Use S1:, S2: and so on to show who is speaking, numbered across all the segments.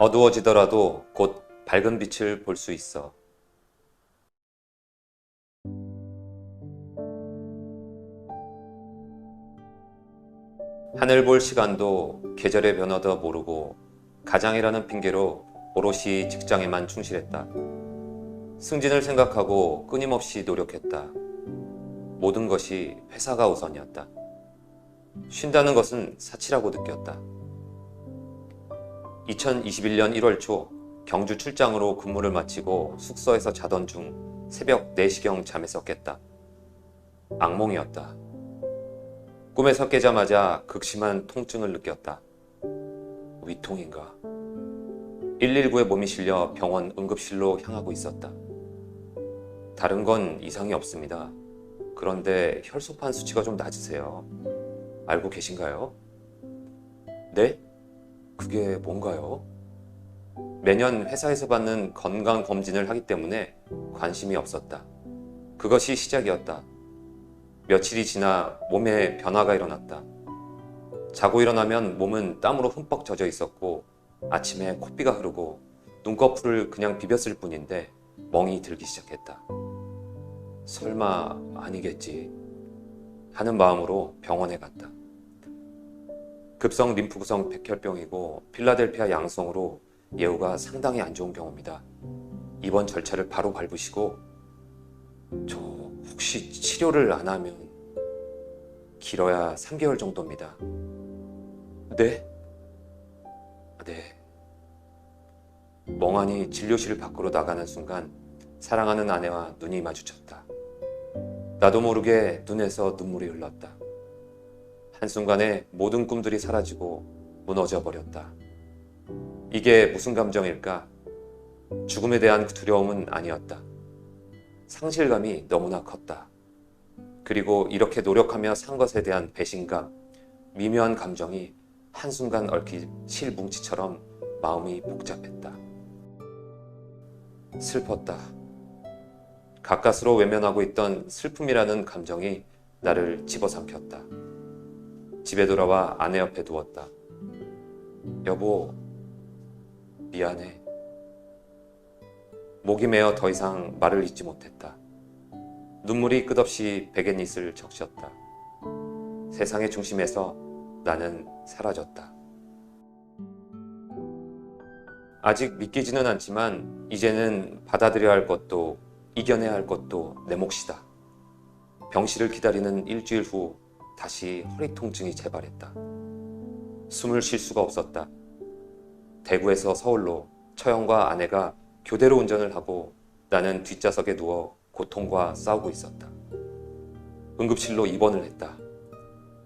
S1: 어두워지더라도 곧 밝은 빛을 볼 수 있어. 하늘 볼 시간도 계절의 변화도 모르고 가장이라는 핑계로 오롯이 직장에만 충실했다. 승진을 생각하고 끊임없이 노력했다. 모든 것이 회사가 우선이었다. 쉰다는 것은 사치라고 느꼈다. 2021년 1월 초 경주 출장으로 근무를 마치고 숙소에서 자던 중 새벽 4시경 잠에서 깼다. 악몽이었다. 꿈에서 깨자마자 극심한 통증을 느꼈다. 위통인가? 119에 몸이 실려 병원 응급실로 향하고 있었다. 다른 건 이상이 없습니다. 그런데 혈소판 수치가 좀 낮으세요. 알고 계신가요? 네? 그게 뭔가요? 매년 회사에서 받는 건강검진을 하기 때문에 관심이 없었다. 그것이 시작이었다. 며칠이 지나 몸에 변화가 일어났다. 자고 일어나면 몸은 땀으로 흠뻑 젖어 있었고 아침에 코피가 흐르고 눈꺼풀을 그냥 비볐을 뿐인데 멍이 들기 시작했다. 설마 아니겠지 하는 마음으로 병원에 갔다. 급성 림프구성 백혈병이고 필라델피아 양성으로 예후가 상당히 안 좋은 경우입니다. 입원 절차를 바로 밟으시고 저 혹시 치료를 안 하면 길어야 3개월 정도입니다. 네? 네. 멍하니 진료실 밖으로 나가는 순간 사랑하는 아내와 눈이 마주쳤다. 나도 모르게 눈에서 눈물이 흘렀다. 한순간에 모든 꿈들이 사라지고 무너져 버렸다. 이게 무슨 감정일까? 죽음에 대한 두려움은 아니었다. 상실감이 너무나 컸다. 그리고 이렇게 노력하며 산 것에 대한 배신감, 미묘한 감정이 한순간 얽힌 실뭉치처럼 마음이 복잡했다. 슬펐다. 가까스로 외면하고 있던 슬픔이라는 감정이 나를 집어삼켰다. 집에 돌아와 아내 옆에 누웠다. 여보, 미안해. 목이 메어 더 이상 말을 잇지 못했다. 눈물이 끝없이 베갯잇을 적셨다. 세상의 중심에서 나는 사라졌다. 아직 믿기지는 않지만 이제는 받아들여야 할 것도 이겨내야 할 것도 내 몫이다. 병실을 기다리는 일주일 후 다시 허리 통증이 재발했다. 숨을 쉴 수가 없었다. 대구에서 서울로 처형과 아내가 교대로 운전을 하고 나는 뒷좌석에 누워 고통과 싸우고 있었다. 응급실로 입원을 했다.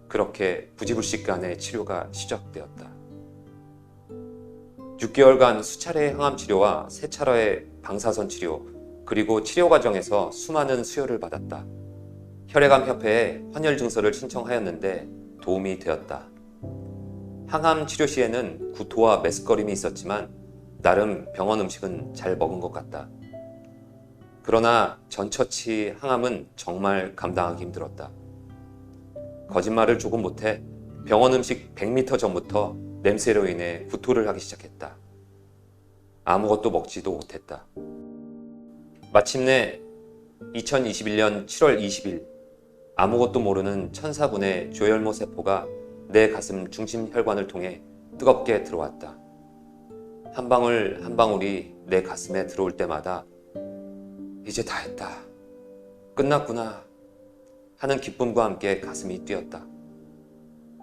S1: 그렇게 부지불식간의 치료가 시작되었다. 6개월간 수차례의 항암 치료와 3차례의 방사선 치료, 그리고 치료 과정에서 수많은 수혈을 받았다. 혈액암 협회에 환혈 증서를 신청하였는데 도움이 되었다. 항암 치료 시에는 구토와 메스꺼림이 있었지만 나름 병원 음식은 잘 먹은 것 같다. 그러나 전처치 항암은 정말 감당하기 힘들었다. 거짓말을 조금 못해 병원 음식 100m 전부터 냄새로 인해 구토를 하기 시작했다. 아무것도 먹지도 못했다. 마침내 2021년 7월 20일 아무것도 모르는 천사분의 조혈모 세포가 내 가슴 중심 혈관을 통해 뜨겁게 들어왔다. 한 방울 한 방울이 내 가슴에 들어올 때마다 이제 다 했다. 끝났구나 하는 기쁨과 함께 가슴이 뛰었다.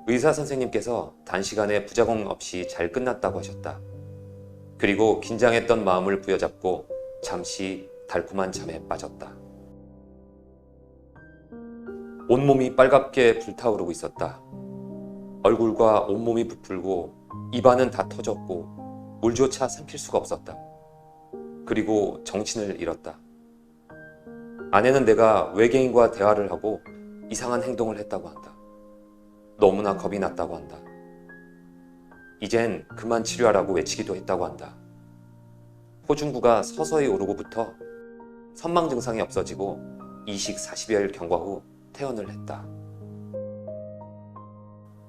S1: 의사 선생님께서 단시간에 부작용 없이 잘 끝났다고 하셨다. 그리고 긴장했던 마음을 부여잡고 잠시 달콤한 잠에 빠졌다. 온몸이 빨갛게 불타오르고 있었다. 얼굴과 온몸이 부풀고 입안은 다 터졌고 물조차 삼킬 수가 없었다. 그리고 정신을 잃었다. 아내는 내가 외계인과 대화를 하고 이상한 행동을 했다고 한다. 너무나 겁이 났다고 한다. 이젠 그만 치료하라고 외치기도 했다고 한다. 호중구가 서서히 오르고부터 선망 증상이 없어지고 이식 40여일 경과 후 퇴원을 했다.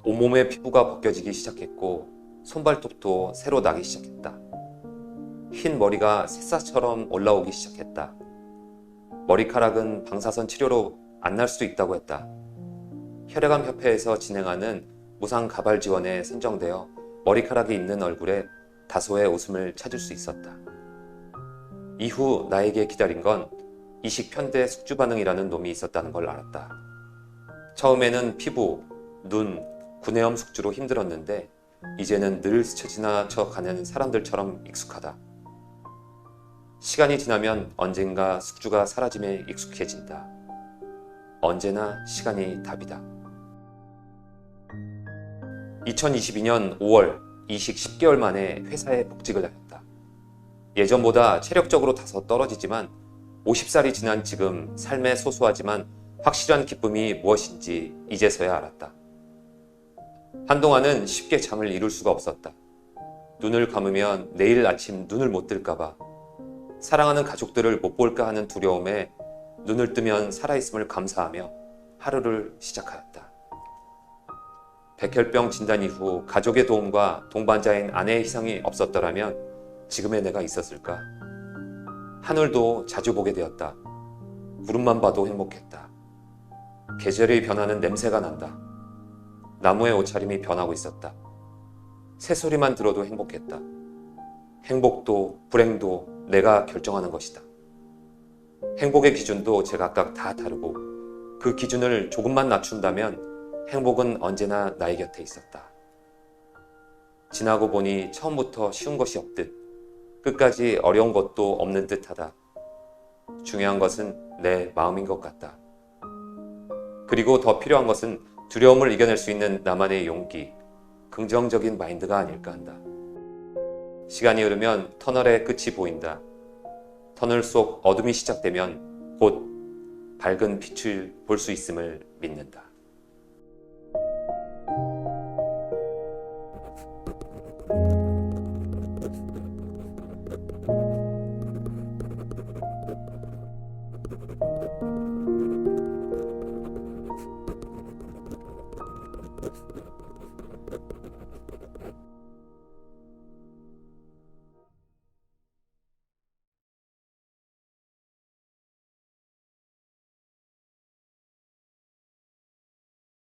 S1: 온몸의 피부가 벗겨지기 시작했고 손발톱도 새로 나기 시작했다. 흰 머리가 새싹처럼 올라오기 시작했다. 머리카락은 방사선 치료로 안 날 수도 있다고 했다. 혈액암 협회에서 진행하는 무상 가발 지원에 선정되어 머리카락이 있는 얼굴에 다소의 웃음을 찾을 수 있었다. 이후 나에게 기다린 건 이식 편대 숙주 반응이라는 놈이 있었다는 걸 알았다. 처음에는 피부, 눈, 구내염 숙주로 힘들었는데 이제는 늘 스쳐 지나쳐 가는 사람들처럼 익숙하다. 시간이 지나면 언젠가 숙주가 사라짐에 익숙해진다. 언제나 시간이 답이다. 2022년 5월 이식 10개월 만에 회사에 복직을 하였다. 예전보다 체력적으로 다소 떨어지지만 50살이 지난 지금 삶에 소소하지만 확실한 기쁨이 무엇인지 이제서야 알았다. 한동안은 쉽게 잠을 이룰 수가 없었다. 눈을 감으면 내일 아침 눈을 못 뜰까봐, 사랑하는 가족들을 못 볼까 하는 두려움에 눈을 뜨면 살아있음을 감사하며 하루를 시작하였다. 백혈병 진단 이후 가족의 도움과 동반자인 아내의 희생이 없었더라면 지금의 내가 있었을까? 하늘도 자주 보게 되었다. 구름만 봐도 행복했다. 계절이 변하는 냄새가 난다. 나무의 옷차림이 변하고 있었다. 새소리만 들어도 행복했다. 행복도 불행도 내가 결정하는 것이다. 행복의 기준도 제각각 다 다르고 그 기준을 조금만 낮춘다면 행복은 언제나 나의 곁에 있었다. 지나고 보니 처음부터 쉬운 것이 없듯 끝까지 어려운 것도 없는 듯하다. 중요한 것은 내 마음인 것 같다. 그리고 더 필요한 것은 두려움을 이겨낼 수 있는 나만의 용기, 긍정적인 마인드가 아닐까 한다. 시간이 흐르면 터널의 끝이 보인다. 터널 속 어둠이 시작되면 곧 밝은 빛을 볼 수 있음을 믿는다.